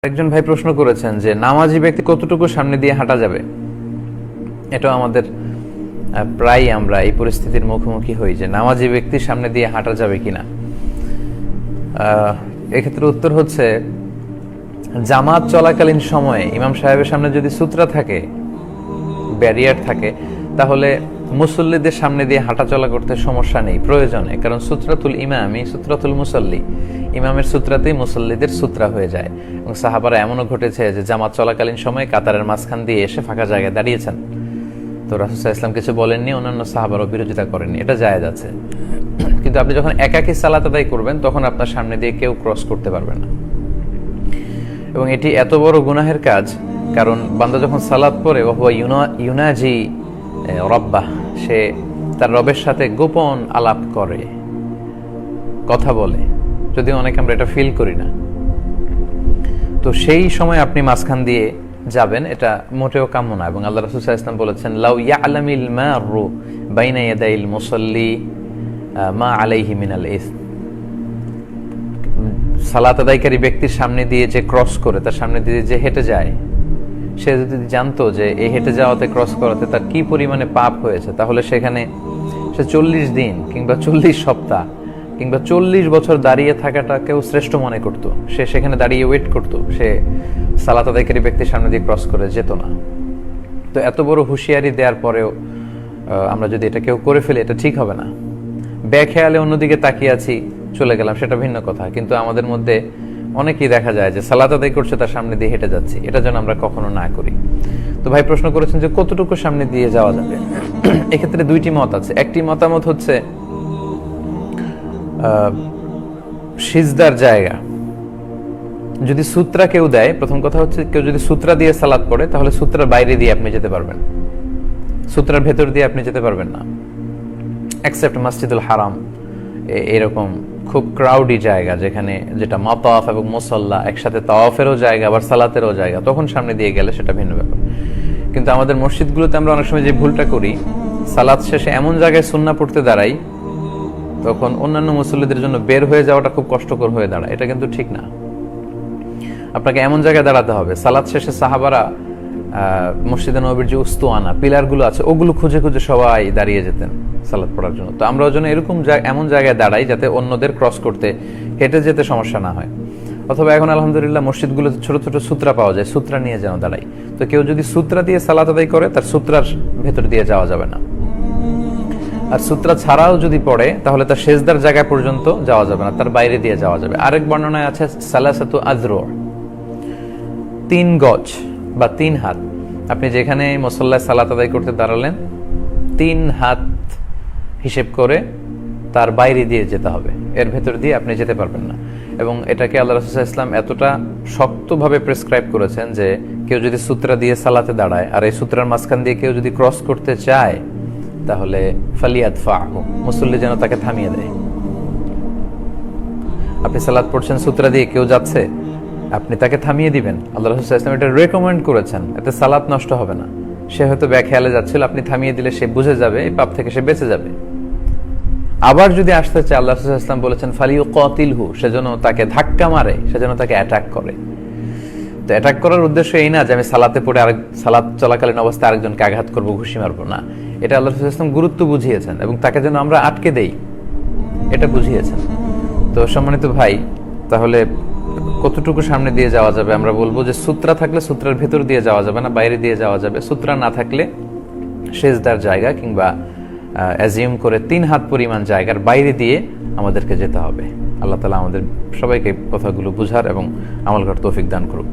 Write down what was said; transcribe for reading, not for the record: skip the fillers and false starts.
একজন ভাই প্রশ্ন করেছেন যে নামাজি ব্যক্তি কতটুকু সামনে দিয়ে হাঁটা যাবে। এটা আমাদের প্রায় আমরা এই পরিস্থিতির মুখোমুখি হই যে নামাজি ব্যক্তির সামনে দিয়ে হাঁটা যাবে কিনা। এক্ষেত্রে উত্তর হচ্ছে, জামাত চলাকালীন সময়ে ইমাম সাহেবের সামনে যদি সূত্রা থাকে, ব্যারিয়ার থাকে, তাহলে মুসল্লিদের সামনে দিয়ে হাঁটা চলা করতে সমস্যা নেই, প্রয়োজনে। কারণ সূত্রাতুল ইমামই সূত্রাতুল মুসল্লি, ইমামের সূত্রাতেই মুসল্লিদের সূত্রা হয়ে যায়। এবং সাহাবারা এমনও ঘটেছে যে জামাত চলাকালীন সময়ে কাতারের মাঝখান দিয়ে এসে ফাঁকা জায়গায় দাঁড়িয়েছেন, তো রাসূল সাল্লাল্লাহু আলাইহি ওয়াসাল্লাম কিছু বলেননি, অন্যান্য সাহাবারও বিরোধিতা করেননি, এটা জায়েজ আছে। কিন্তু আপনি যখন একাকী সালাত আদায় করবেন তখন আপনার সামনে দিয়ে কেউ ক্রস করতে পারবে না। এবং এটি এত বড় গুনাহের কাজ, কারণ বান্দা যখন সালাত পড়ে ইউনাজি রব্বাহ, সে তার রবের সাথে গোপন আলাপ করে, কথা বলে, যদিও অনেকে আমরা এটা ফিল করি না। তো সেই সময় আপনি মাঝখান দিয়ে যাবেন, এটা মোটেও কাম্য না। এবং আল্লাহ রাসূল সাল্লাল্লাহু আলাইহি ওয়াসাল্লাম বলেছেন, লাউ ইয়ালামিল মারু বাইনা ইয়াদাইল মুসাল্লি মা আলাইহি মিনাল ইসম। সালাত আদায়কারী ব্যক্তির সামনে দিয়ে যে ক্রস করে, তার সামনে দিয়ে যে হেঁটে যায়, সে যদি জানতো যে এই হেঁটে যাওয়াতে, ক্রস করাতে তার কি পরিমাণে পাপ হয়েছে, তাহলে সেখানে সে 40 দিন কিংবা 40 সপ্তাহ কিংবা 40 বছর দাঁড়িয়ে থাকাটাকেও শ্রেষ্ঠ মনে করত। সে সেখানে দাঁড়িয়ে ওয়েট করত, সে সালাত আদায়কারী ব্যক্তির সামনে দিয়ে ক্রস করে যেত না। তো এত বড় হুঁশিয়ারি দেওয়ার পরেও আমরা যদি এটা কেউ করে ফেলি, এটা ঠিক হবে না। বেখেয়ালে অন্যদিকে তাকিয়ে আছি, চলে গেলাম, সেটা ভিন্ন কথা। কিন্তু আমাদের মধ্যে অনেকেই দেখা যায় যে সালাত আদায় করছে, তার সামনে দিয়ে হেঁটে যাচ্ছি, এটা যেন আমরা কখনো না করি। তো ভাই প্রশ্ন করেছেন যে কতটুকু সামনে দিয়ে যাওয়া যাবে। এক্ষেত্রে দুইটি মত আছে। একটি মতামত হচ্ছে সিজদার জায়গা যদি সূত্রা কেউ দেয়, প্রথম কথা হচ্ছে কেউ যদি সূত্রা দিয়ে সালাত পড়ে, তাহলে সূত্রার বাইরে দিয়ে আপনি যেতে পারবেন, সূত্রার ভেতর দিয়ে আপনি যেতে পারবেন না, এক্সেপ্ট মসজিদুল হারাম, এরকম খুব ক্রাউডি জায়গা, যেখানে যেটা মাতাফ এবং মুসাল্লা একসাথে, তাওয়াফেরও জায়গা আবার সালাতেরও জায়গা, তখন সামনে দিয়ে গেলে সেটা ভিন্ন ব্যাপার। কিন্তু আমাদের মসজিদগুলোতে আমরা অনেক সময় যে ভুলটা করি, সালাত শেষে এমন জায়গায় সুন্নাহ পড়তে দাঁড়াই, তখন অন্যান্য মুসল্লিদের জন্য বের হয়ে যাওয়াটা খুব কষ্টকর হয়ে দাঁড়ায়। এটা কিন্তু ঠিক না। আপনাকে এমন জায়গায় দাঁড়াতে হবে, সালাত শেষে সাহাবারা মসজিদে নববীর যে উস্তুয়ানা পিলারগুলো আছে, ওগুলো খুঁজে খুঁজে সবাই দাঁড়িয়ে যেতেন সালাত পড়ার জন্য। তো আমরা ওই জন্য এরকম এমন জায়গায় দাঁড়াই যাতে অন্যদের ক্রস করতে, হেঁটে যেতে সমস্যা না হয়। অথবা এখন আলহামদুলিল্লাহ মসজিদগুলোতে ছোট ছোট সূত্রা পাওয়া যায়, সূত্রা নিয়ে যেন দাঁড়াই। তো কেউ যদি সূত্রা দিয়ে সালাত আদায় করে, তার সূত্রার ভেতর দিয়ে যাওয়া যাবে না। আর সূত্রা ছাড়াও যদি পড়ে, তাহলে তার সেজদার জায়গা পর্যন্ত যাওয়া যাবে না, তার বাইরে দিয়ে যাওয়া যাবে। আরেক বর্ণনায় আছে সালাসাতু আযরু, 3 গজ বা 3 হাত। আপনি যেখানে মুসল্লায় সালাত আদায় করতে দাঁড়ালেন, 3 হাত হিসেব করে তার বাইরে দিয়ে যেতে হবে, এর ভেতর দিয়ে আপনি যেতে পারবেন না। এবং এটাকে আল্লাহ রাসূল সাল্লাল্লাহু আলাইহি ওয়াসাল্লাম এতটা শক্তভাবে প্রেসক্রাইব করেছেন যে কেউ যদি সূত্রা দিয়ে সালাতে দাঁড়ায়, আর এই সূত্রার মাঝখান দিয়ে কেউ যদি ক্রস করতে চায়, তাহলে ফালিয়াদফাহু, মুসল্লি যেন তাকে থামিয়ে দেয়। আপনি সালাত পড়ছেন, সূত্রা দিয়ে কেউ যাচ্ছে, আপনি তাকে থামিয়ে দিবেন। আল্লাহ রাসূল সাল্লাল্লাহু আলাইহি ওয়াসাল্লাম এটা রেকমেন্ড করেছেন, এতে সালাত নষ্ট হবে না। সে হয়তো বেখেয়ালে যাচ্ছিল, আপনি থামিয়ে দিলে সে বুঝে যাবে, এই পাপ থেকে সে বেঁচে যাবে। আবার যদি আসতে চায়, আল্লাহ রাসূল সাল্লাল্লাহু আলাইহি ওয়াসাল্লাম বলেছেন ফালিয়ুকাতিলহু, সেজন্য তাকে ধাক্কা মারে, সেজন্য তাকে অ্যাটাক করে। তো অ্যাটাক করার উদ্দেশ্য এই না যে আমি সালাতে পড়ে সালাত চলাকালীন অবস্থায় আরেকজনকে আঘাত করবো, ঘুষি মারবো না। এটা আল্লাহ রাসূল সাল্লাল্লাহু আলাইহি ওয়াসাল্লাম গুরুত্ব বুঝিয়েছেন এবং তাকে যেন আমরা আটকে দেই, এটা বুঝিয়েছেন। তো সম্মানিত ভাই, তাহলে কতটুকু সামনে দিয়ে যাওয়া যাবে? আমরা বলবো যে সূত্রা থাকলে সূত্রার ভেতর দিয়ে যাওয়া যাবে না, বাইরে দিয়ে যাওয়া যাবে। সূত্রা না থাকলে সেজদার জায়গা কিংবা অ্যাজিউম করে 3 হাত পরিমাণ জায়গার বাইরে দিয়ে আমাদেরকে যেতে হবে। আল্লাহ তাআলা আমাদের সবাইকে কথাগুলো বুঝার এবং আমল করার তৌফিক দান করুক।